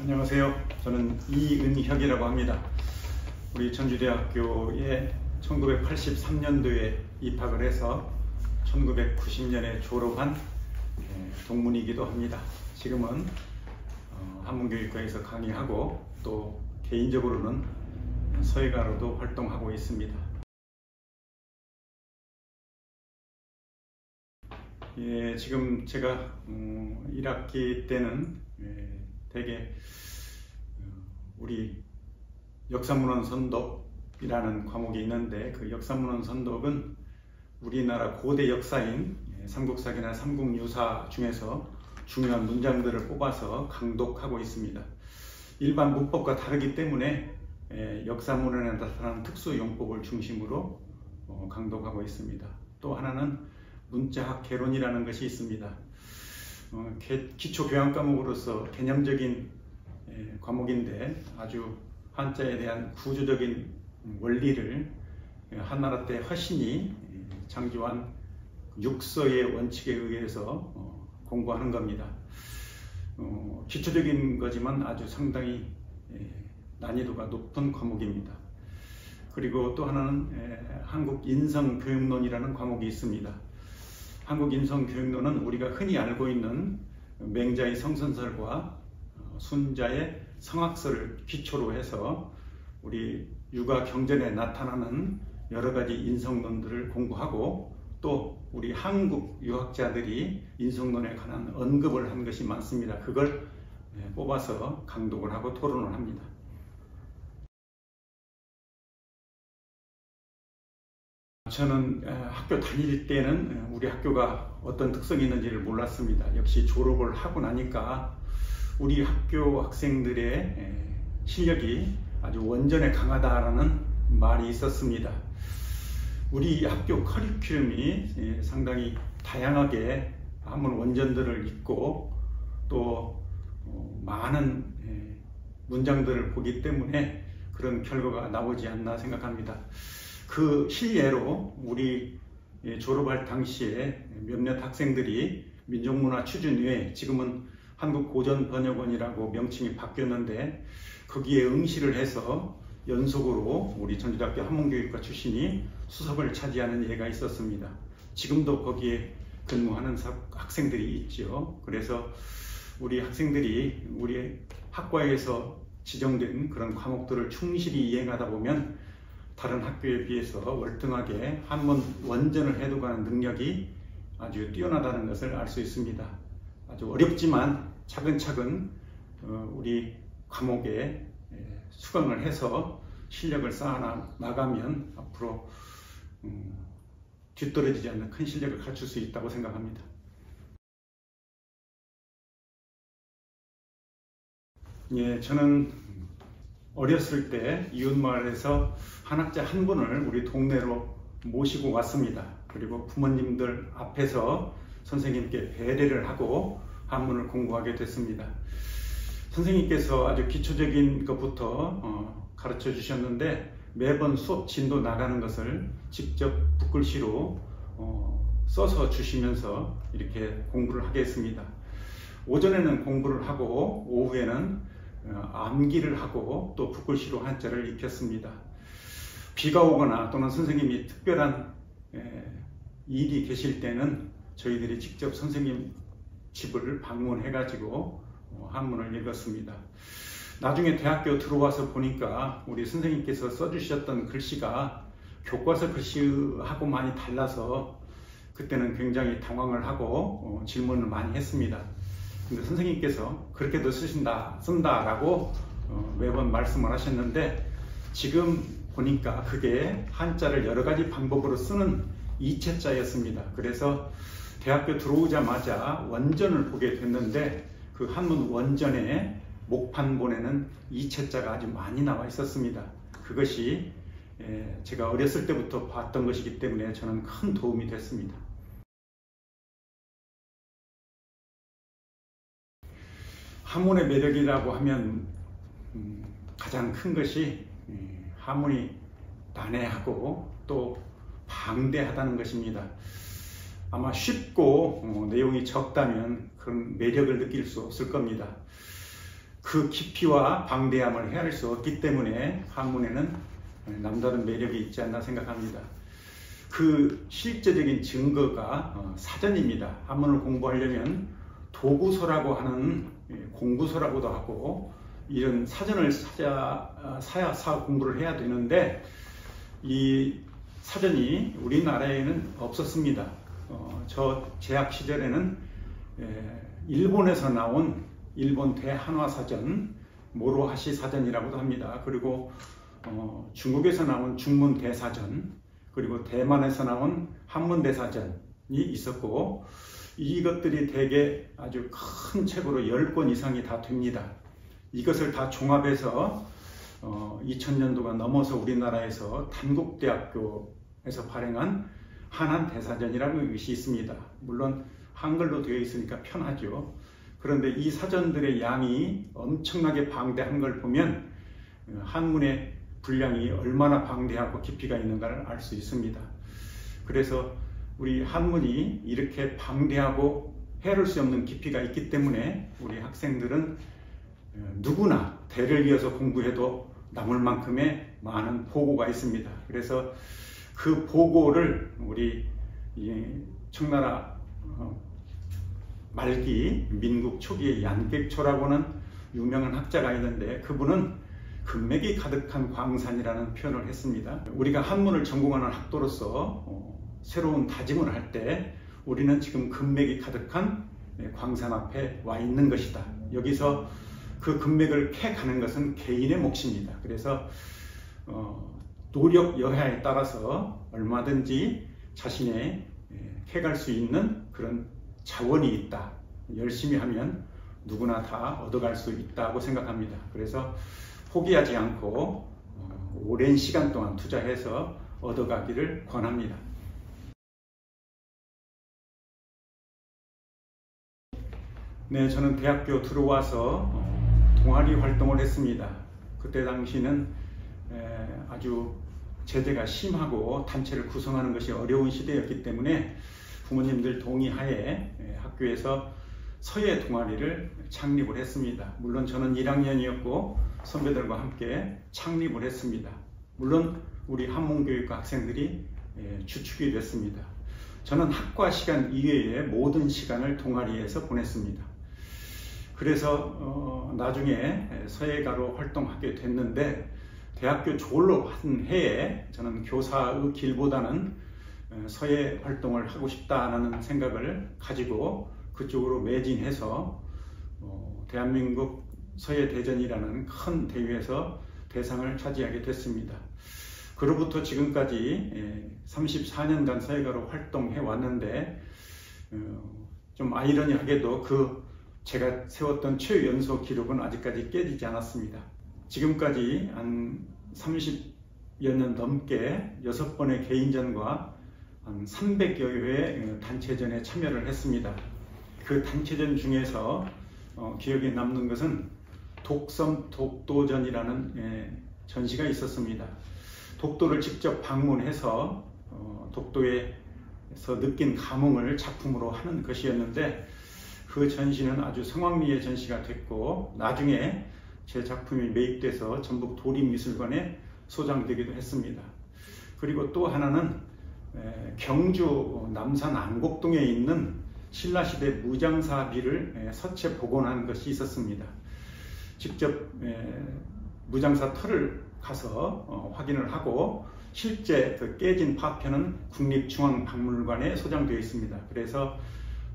안녕하세요. 저는 이은혁이라고 합니다. 우리 전주대학교에 1983년도에 입학을 해서 1990년에 졸업한 동문이기도 합니다. 지금은 한문교육과에서 강의하고 또 개인적으로는 서예가로도 활동하고 있습니다. 지금 제가 1학기 때는 되게 우리 역사문헌 선독이라는 과목이 있는데, 그 역사문헌 선독은 우리나라 고대 역사인 삼국사기나 삼국유사 중에서 중요한 문장들을 뽑아서 강독하고 있습니다. 일반 문법과 다르기 때문에 역사문헌에 나타나는 특수용법을 중심으로 강독하고 있습니다. 또 하나는 문자학 개론이라는 것이 있습니다. 기초 교양 과목으로서 개념적인 과목인데 아주 한자에 대한 구조적인 원리를 한나라 때 화신이 창조한 육서의 원칙에 의해서 공부하는 겁니다. 기초적인 거지만 아주 상당히 난이도가 높은 과목입니다. 그리고 또 하나는 한국인성교육론이라는 과목이 있습니다. 한국인성교육론은 우리가 흔히 알고 있는 맹자의 성선설과 순자의 성학설을 기초로 해서 우리 육아 경전에 나타나는 여러 가지 인성론들을 공부하고, 또 우리 한국 유학자들이 인성론에 관한 언급을 한 것이 많습니다. 그걸 뽑아서 강독을 하고 토론을 합니다. 저는 학교 다닐 때는 우리 학교가 어떤 특성이 있는지를 몰랐습니다. 역시 졸업을 하고 나니까 우리 학교 학생들의 실력이 아주 원전에 강하다라는 말이 있었습니다. 우리 학교 커리큘럼이 상당히 다양하게 한문 원전들을 읽고 또 많은 문장들을 보기 때문에 그런 결과가 나오지 않나 생각합니다. 그 실례로 우리 졸업할 당시에 몇몇 학생들이 민족문화추진위에, 지금은 한국고전번역원이라고 명칭이 바뀌었는데, 거기에 응시를 해서 연속으로 우리 전주대학교 한문교육과 출신이 수석을 차지하는 예가 있었습니다. 지금도 거기에 근무하는 학생들이 있죠. 그래서 우리 학생들이 우리 학과에서 지정된 그런 과목들을 충실히 이행하다 보면 다른 학교에 비해서 월등하게 한문 원전을 해독하는 능력이 아주 뛰어나다는 것을 알 수 있습니다. 아주 어렵지만 차근차근 우리 과목에 수강을 해서 실력을 쌓아 나가면 앞으로 뒤떨어지지 않는 큰 실력을 갖출 수 있다고 생각합니다. 저는 어렸을 때 이웃마을에서 한학자 한 분을 우리 동네로 모시고 왔습니다. 그리고 부모님들 앞에서 선생님께 배례를 하고 한문을 공부하게 됐습니다. 선생님께서 아주 기초적인 것부터 가르쳐 주셨는데, 매번 수업 진도 나가는 것을 직접 붓글씨로 써서 주시면서 이렇게 공부를 하게 했습니다. 오전에는 공부를 하고 오후에는 암기를 하고 또 붓글씨로 한자를 익혔습니다. 비가 오거나 또는 선생님이 특별한 일이 계실 때는 저희들이 직접 선생님 집을 방문해 가지고 한문을 읽었습니다. 나중에 대학교 들어와서 보니까 우리 선생님께서 써주셨던 글씨가 교과서 글씨하고 많이 달라서 그때는 굉장히 당황을 하고 질문을 많이 했습니다. 근데 선생님께서 그렇게도 쓴다라고 매번 말씀을 하셨는데, 지금 보니까 그게 한자를 여러 가지 방법으로 쓰는 이체자였습니다. 그래서 대학교 들어오자마자 원전을 보게 됐는데, 그 한문 원전의 목판본에는 이체자가 아주 많이 나와 있었습니다. 그것이 제가 어렸을 때부터 봤던 것이기 때문에 저는 큰 도움이 됐습니다. 한문의 매력이라고 하면 가장 큰 것이 한문이 난해하고 또 방대하다는 것입니다. 아마 쉽고 내용이 적다면 그런 매력을 느낄 수 없을 겁니다. 그 깊이와 방대함을 헤아릴 수 없기 때문에 한문에는 남다른 매력이 있지 않나 생각합니다. 그 실제적인 증거가 사전입니다. 한문을 공부하려면 도구서라고 하는 공부서라고도 하고 이런 사전을 사야 공부를 해야 되는데 이 사전이 우리나라에는 없었습니다. 저 재학 시절에는 일본에서 나온 일본 대한화사전, 모로하시 사전이라고도 합니다. 그리고 중국에서 나온 중문대사전, 그리고 대만에서 나온 한문대사전이 있었고 이것들이 대개 아주 큰 책으로 10권 이상이 다 됩니다. 이것을 다 종합해서 2000년도가 넘어서 우리나라에서 단국대학교에서 발행한 한한대사전이라는 것이 있습니다. 물론 한글로 되어 있으니까 편하죠. 그런데 이 사전들의 양이 엄청나게 방대한 걸 보면 한문의 분량이 얼마나 방대하고 깊이가 있는가를 알 수 있습니다. 그래서 우리 한문이 이렇게 방대하고 헤아릴 수 없는 깊이가 있기 때문에 우리 학생들은 누구나 대를 이어서 공부해도 남을 만큼의 많은 보고가 있습니다. 그래서 그 보고를 우리 청나라 말기 민국 초기의 양객초라고는 유명한 학자가 있는데 그분은 금맥이 가득한 광산이라는 표현을 했습니다. 우리가 한문을 전공하는 학도로서 새로운 다짐을 할 때 우리는 지금 금맥이 가득한 광산 앞에 와 있는 것이다. 여기서 그 금맥을 캐가는 것은 개인의 몫입니다. 그래서 노력 여하에 따라서 얼마든지 자신의 캐갈 수 있는 그런 자원이 있다. 열심히 하면 누구나 다 얻어갈 수 있다고 생각합니다. 그래서 포기하지 않고 오랜 시간 동안 투자해서 얻어가기를 권합니다. 네, 저는 대학교 들어와서 동아리 활동을 했습니다. 그때 당시는 아주 제재가 심하고 단체를 구성하는 것이 어려운 시대였기 때문에 부모님들 동의하에 학교에서 서예 동아리를 창립을 했습니다. 물론 저는 1학년이었고 선배들과 함께 창립을 했습니다. 물론 우리 한문교육과 학생들이 주축이 됐습니다. 저는 학과 시간 이외의 모든 시간을 동아리에서 보냈습니다. 그래서 나중에 서예가로 활동하게 됐는데 대학교 졸업한 해에 저는 교사의 길보다는 서예 활동을 하고 싶다는 생각을 가지고 그쪽으로 매진해서 대한민국 서예대전이라는 큰 대회에서 대상을 차지하게 됐습니다. 그로부터 지금까지 34년간 서예가로 활동해 왔는데 좀 아이러니하게도 제가 세웠던 최연소 기록은 아직까지 깨지지 않았습니다. 지금까지 한 30여 년 넘게 6번의 개인전과 한 300여 회의 단체전에 참여를 했습니다. 그 단체전 중에서 기억에 남는 것은 독섬 독도전이라는 전시가 있었습니다. 독도를 직접 방문해서 독도에서 느낀 감흥을 작품으로 하는 것이었는데 그 전시는 아주 성황리에 전시가 됐고 나중에 제 작품이 매입돼서 전북 도립미술관에 소장되기도 했습니다. 그리고 또 하나는 경주 남산 안곡동에 있는 신라시대 무장사비를 서체 복원한 것이 있었습니다. 직접 무장사 터를 가서 확인을 하고 실제 그 깨진 파편은 국립중앙박물관에 소장되어 있습니다. 그래서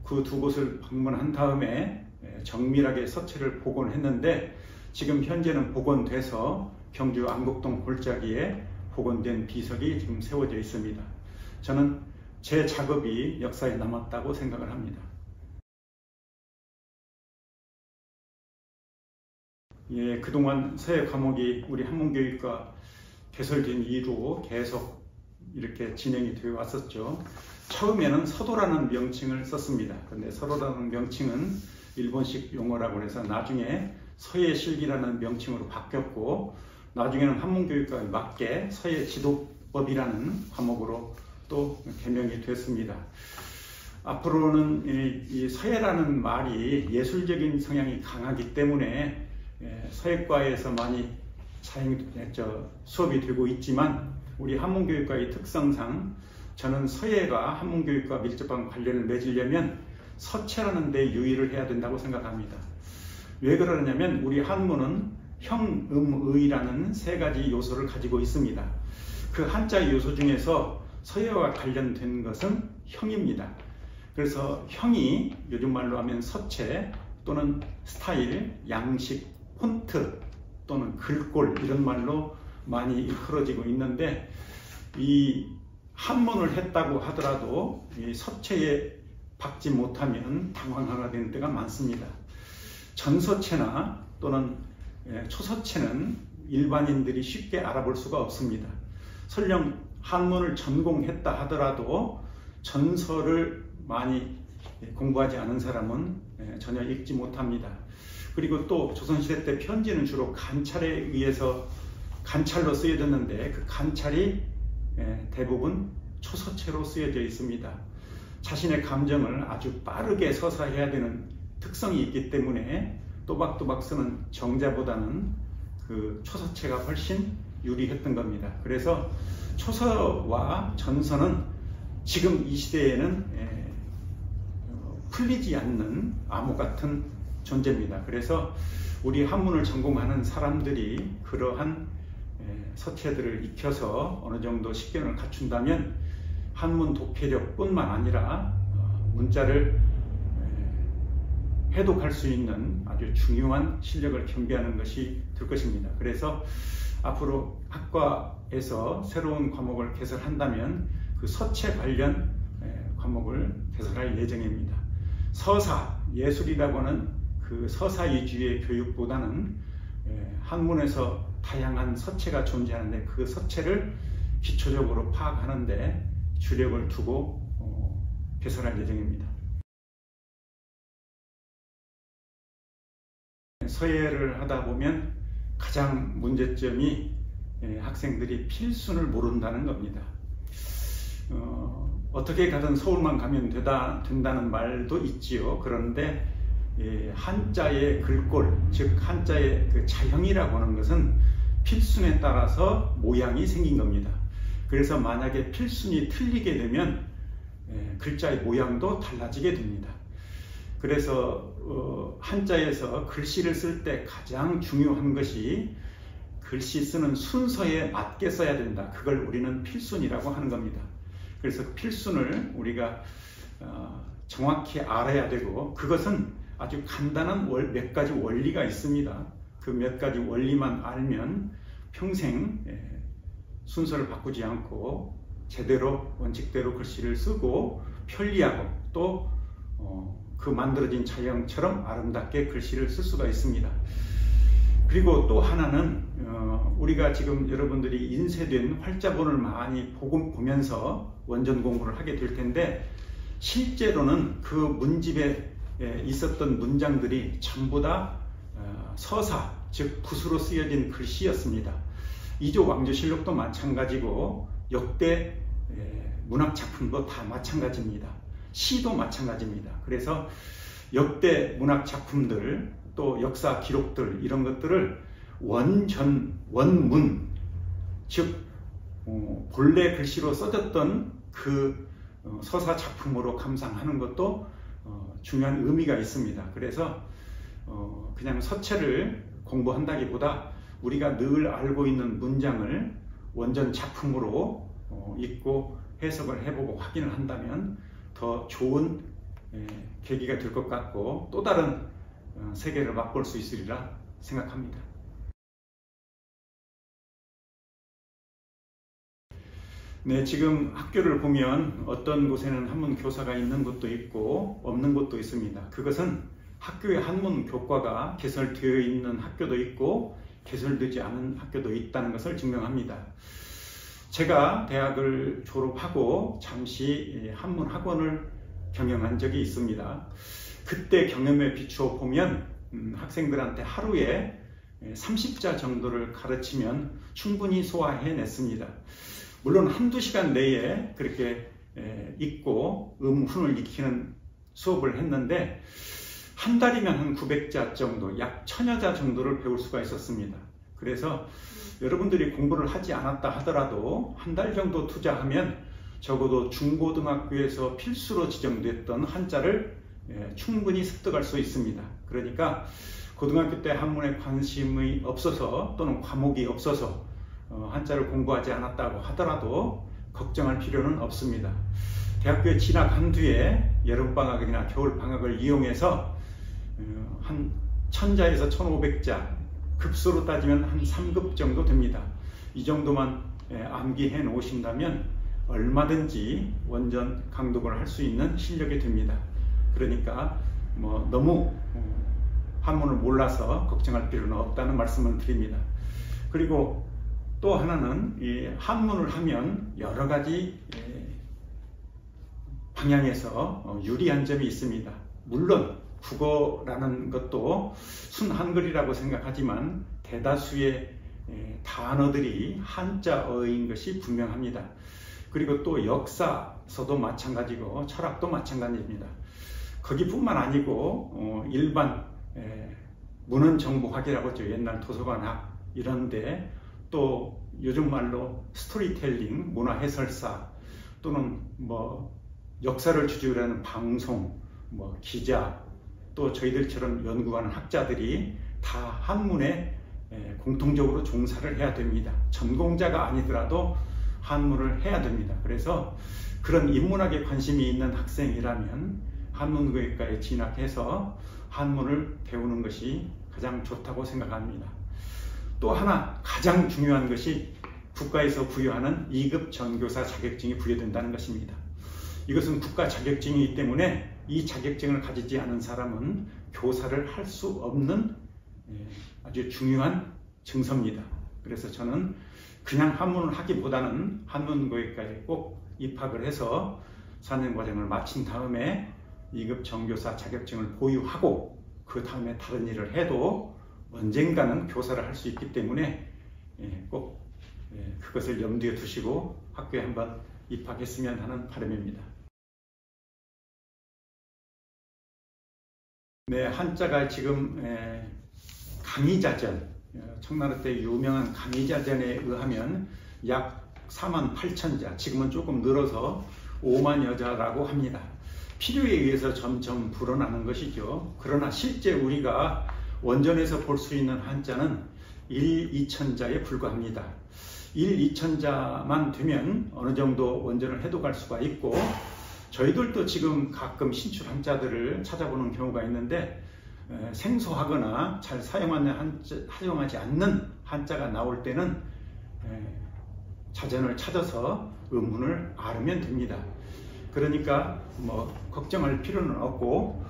그 두 곳을 방문한 다음에 정밀하게 서체를 복원했는데 지금 현재는 복원돼서 경주 안곡동 골짜기에 복원된 비석이 지금 세워져 있습니다. 저는 제 작업이 역사에 남았다고 생각을 합니다. 그동안 서예 과목이 우리 한문교육과 개설된 이후 계속 이렇게 진행이 되어 왔었죠. 처음에는 서도라는 명칭을 썼습니다. 그런데 서도라는 명칭은 일본식 용어라고 해서 나중에 서예실기라는 명칭으로 바뀌었고 나중에는 한문교육과에 맞게 서예지도법이라는 과목으로 또 개명이 됐습니다. 앞으로는 이 서예라는 말이 예술적인 성향이 강하기 때문에 서예과에서 많이 수업이 되고 있지만 우리 한문교육과의 특성상 저는 서예가 한문교육과 밀접한 관련을 맺으려면 서체라는 데 유의를 해야 된다고 생각합니다. 왜 그러냐면 우리 한문은 형, 의라는 세 가지 요소를 가지고 있습니다. 그 한자 요소 중에서 서예와 관련된 것은 형입니다. 그래서 형이 요즘 말로 하면 서체 또는 스타일, 양식, 폰트 또는 글꼴 이런 말로 많이 일컬어지고 있는데 이 한문을 했다고 하더라도 이 서체에 박지 못하면 당황하게 되는 때가 많습니다. 전서체나 또는 초서체는 일반인들이 쉽게 알아볼 수가 없습니다. 설령 한문을 전공했다 하더라도 전서를 많이 공부하지 않은 사람은 전혀 읽지 못합니다. 그리고 또 조선시대 때 편지는 주로 관찰에 의해서 관찰로 쓰여졌는데 그 관찰이 대부분 초서체로 쓰여져 있습니다. 자신의 감정을 아주 빠르게 서사해야 되는 특성이 있기 때문에 또박또박 쓰는 정자보다는 그 초서체가 훨씬 유리했던 겁니다. 그래서 초서와 전서는 지금 이 시대에는 풀리지 않는 암호 같은 존재입니다. 그래서 우리 한문을 전공하는 사람들이 그러한 서체들을 익혀서 어느 정도 식견을 갖춘다면 한문 독해력뿐만 아니라 문자를 해독할 수 있는 아주 중요한 실력을 겸비하는 것이 될 것입니다. 그래서 앞으로 학과에서 새로운 과목을 개설한다면 그 서체 관련 과목을 개설할 예정입니다. 서사, 예술이라고 하는 그 서사 위주의 교육보다는 한문에서 다양한 서체가 존재하는데 그 서체를 기초적으로 파악하는데 주력을 두고 개설할 예정입니다. 서예를 하다 보면 가장 문제점이 학생들이 필순을 모른다는 겁니다. 어떻게 가든 서울만 가면 된다는 말도 있지요. 그런데 한자의 글꼴, 즉 한자의 그 자형이라고 하는 것은 필순에 따라서 모양이 생긴 겁니다. 그래서 만약에 필순이 틀리게 되면 글자의 모양도 달라지게 됩니다. 그래서 한자에서 글씨를 쓸 때 가장 중요한 것이 글씨 쓰는 순서에 맞게 써야 된다. 그걸 우리는 필순이라고 하는 겁니다. 그래서 필순을 우리가 정확히 알아야 되고 그것은 아주 간단한 몇 가지 원리가 있습니다. 그 몇 가지 원리만 알면 평생 순서를 바꾸지 않고 제대로 원칙대로 글씨를 쓰고 편리하고 또 그 만들어진 자형처럼 아름답게 글씨를 쓸 수가 있습니다. 그리고 또 하나는 우리가 지금 여러분들이 인쇄된 활자본을 많이 보면서 원전 공부를 하게 될 텐데 실제로는 그 문집에 있었던 문장들이 전부 다 서사, 즉 붓으로 쓰여진 글씨였습니다. 이조 왕조실록도 마찬가지고 역대 문학작품도 다 마찬가지입니다. 시도 마찬가지입니다. 그래서 역대 문학작품들 또 역사 기록들 이런 것들을 원문, 즉 본래 글씨로 써졌던 그 서사 작품으로 감상하는 것도 중요한 의미가 있습니다. 그래서 그냥 서체를 공부한다기보다 우리가 늘 알고 있는 문장을 원전 작품으로 읽고 해석을 해보고 확인을 한다면 더 좋은 계기가 될 것 같고 또 다른 세계를 맛볼 수 있으리라 생각합니다. 네, 지금 학교를 보면 어떤 곳에는 한문 교사가 있는 곳도 있고 없는 곳도 있습니다. 그것은 학교에 한문 교과가 개설되어 있는 학교도 있고 개설되지 않은 학교도 있다는 것을 증명합니다. 제가 대학을 졸업하고 잠시 한문 학원을 경영한 적이 있습니다. 그때 경험에 비추어 보면 학생들한테 하루에 30자 정도를 가르치면 충분히 소화해냈습니다. 물론 한두 시간 내에 그렇게 읽고 훈을 익히는 수업을 했는데 한 달이면 한 900자 정도, 약 1000여 자 정도를 배울 수가 있었습니다. 그래서 여러분들이 공부를 하지 않았다 하더라도 한 달 정도 투자하면 적어도 중고등학교에서 필수로 지정됐던 한자를 충분히 습득할 수 있습니다. 그러니까 고등학교 때 한문에 관심이 없어서 또는 과목이 없어서 한자를 공부하지 않았다고 하더라도 걱정할 필요는 없습니다. 대학교에 진학한 뒤에 여름방학이나 겨울방학을 이용해서 한 1000자에서 1500자, 급수로 따지면 한 3급 정도 됩니다. 이 정도만 암기해 놓으신다면 얼마든지 원전 강독을 할 수 있는 실력이 됩니다. 그러니까 너무 한문을 몰라서 걱정할 필요는 없다는 말씀을 드립니다. 그리고 또 하나는 이 한문을 하면 여러 가지 방향에서 유리한 점이 있습니다. 물론 국어라는 것도 순한글이라고 생각하지만 대다수의 단어들이 한자어인 것이 분명합니다. 그리고 또 역사서도 마찬가지고 철학도 마찬가지입니다. 거기뿐만 아니고 일반 문헌정보학이라고 하죠. 옛날 도서관학 이런데 또 요즘 말로 스토리텔링, 문화해설사 또는 역사를 주제로 하는 방송, 기자 또 저희들처럼 연구하는 학자들이 다 한문에 공통적으로 종사를 해야 됩니다. 전공자가 아니더라도 한문을 해야 됩니다. 그래서 그런 인문학에 관심이 있는 학생이라면 한문교육과에 진학해서 한문을 배우는 것이 가장 좋다고 생각합니다. 또 하나 가장 중요한 것이 국가에서 부여하는 2급 전교사 자격증이 부여된다는 것입니다. 이것은 국가 자격증이기 때문에 이 자격증을 가지지 않은 사람은 교사를 할 수 없는 아주 중요한 증서입니다. 그래서 저는 그냥 한문을 하기보다는 한문교육과에 꼭 입학을 해서 4년 과정을 마친 다음에 2급 전교사 자격증을 보유하고 그 다음에 다른 일을 해도 언젠가는 교사를 할 수 있기 때문에 꼭 그것을 염두에 두시고 학교에 한번 입학했으면 하는 바람입니다. 네, 한자가 지금 강의자전, 청나라 때 유명한 강의자전에 의하면 약 48,000자, 지금은 조금 늘어서 5만여 자라고 합니다. 필요에 의해서 점점 불어나는 것이죠. 그러나 실제 우리가 원전에서 볼 수 있는 한자는 1-2천자에 불과합니다. 1-2천자만 되면 어느 정도 원전을 해독할 수가 있고, 저희들도 지금 가끔 신출 한자들을 찾아보는 경우가 있는데 생소하거나 잘 사용하지 않는 한자가 나올 때는 자전을 찾아서 음문을 앓으면 됩니다. 그러니까 걱정할 필요는 없고,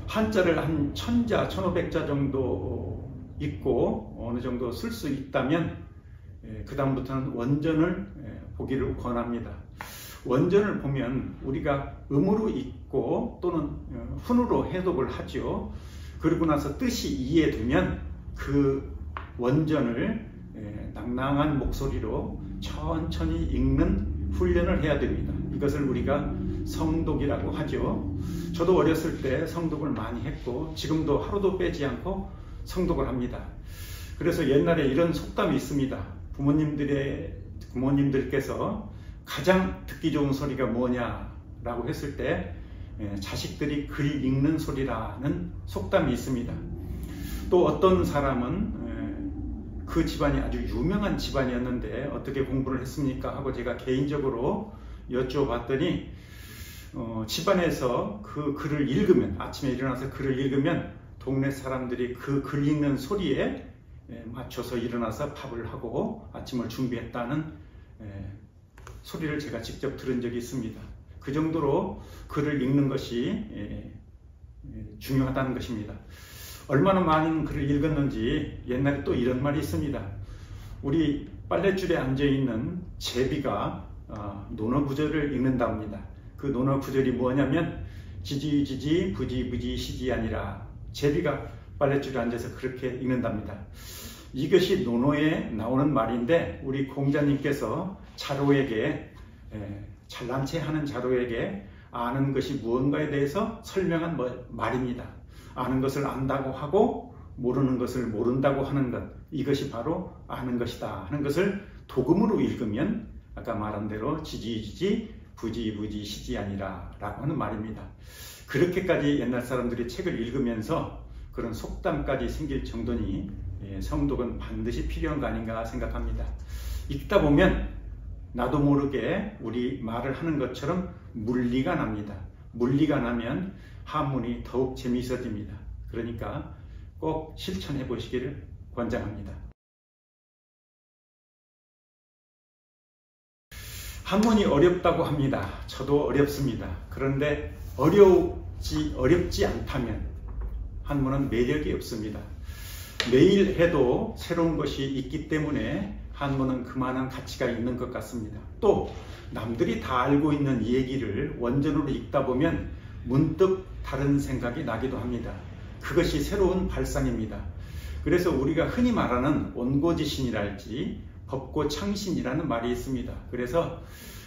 한자를 한 1000자, 1500자 정도 읽고 어느 정도 쓸 수 있다면 그 다음부터는 원전을 보기를 권합니다. 원전을 보면 우리가 음으로 읽고 또는 훈으로 해독을 하죠. 그러고 나서 뜻이 이해되면 그 원전을 낭낭한 목소리로 천천히 읽는 훈련을 해야 됩니다. 이것을 우리가 성독이라고 하죠. 저도 어렸을 때 성독을 많이 했고 지금도 하루도 빼지 않고 성독을 합니다. 그래서 옛날에 이런 속담이 있습니다. 부모님들께서 가장 듣기 좋은 소리가 뭐냐라고 했을 때 자식들이 글 읽는 소리라는 속담이 있습니다. 또 어떤 사람은 그 집안이 아주 유명한 집안이었는데 어떻게 공부를 했습니까? 하고 제가 개인적으로 여쭤봤더니 집안에서 그 글을 읽으면, 아침에 일어나서 글을 읽으면 동네 사람들이 그 글 읽는 소리에 맞춰서 일어나서 밥을 하고 아침을 준비했다는 소리를 제가 직접 들은 적이 있습니다. 그 정도로 글을 읽는 것이 중요하다는 것입니다. 얼마나 많은 글을 읽었는지 옛날에 또 이런 말이 있습니다. 우리 빨랫줄에 앉아있는 제비가 논어구절을 읽는답니다. 그 논어구절이 뭐냐면 지지지지 부지부지 시지 아니라, 제비가 빨랫줄에 앉아서 그렇게 읽는답니다. 이것이 논어에 나오는 말인데 우리 공자님께서 자로에게, 잘난 체 하는 자로에게 아는 것이 무언가에 대해서 설명한 말입니다. 아는 것을 안다고 하고 모르는 것을 모른다고 하는 것, 이것이 바로 아는 것이다 하는 것을 도금으로 읽으면 아까 말한 대로 지지지지 부지부지 시지아니라 라고 하는 말입니다. 그렇게까지 옛날 사람들이 책을 읽으면서 그런 속담까지 생길 정도니 성독은 반드시 필요한 거 아닌가 생각합니다. 읽다 보면 나도 모르게 우리 말을 하는 것처럼 물리가 납니다. 물리가 나면 한문이 더욱 재미있어집니다. 그러니까 꼭 실천해 보시기를 권장합니다. 한문이 어렵다고 합니다. 저도 어렵습니다. 그런데 어렵지 않다면 한문은 매력이 없습니다. 매일 해도 새로운 것이 있기 때문에 한문은 그만한 가치가 있는 것 같습니다. 또 남들이 다 알고 있는 얘기를 원전으로 읽다 보면 문득 다른 생각이 나기도 합니다. 그것이 새로운 발상입니다. 그래서 우리가 흔히 말하는 온고지신이랄지 법고창신이라는 말이 있습니다. 그래서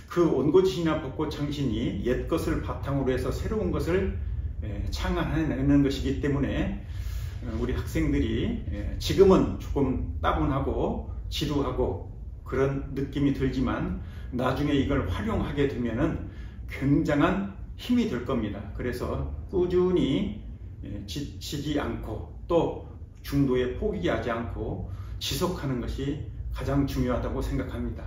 그 온고지신이나 법고창신이 옛 것을 바탕으로 해서 새로운 것을 창안해내는 것이기 때문에 우리 학생들이 지금은 조금 따분하고 지루하고 그런 느낌이 들지만 나중에 이걸 활용하게 되면은 굉장한 힘이 될 겁니다. 그래서 꾸준히 지치지 않고 또 중도에 포기하지 않고 지속하는 것이 가장 중요하다고 생각합니다.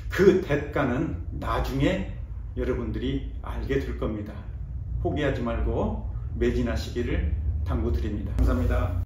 그 대가는 나중에 여러분들이 알게 될 겁니다. 포기하지 말고 매진하시기를 당부드립니다. 감사합니다.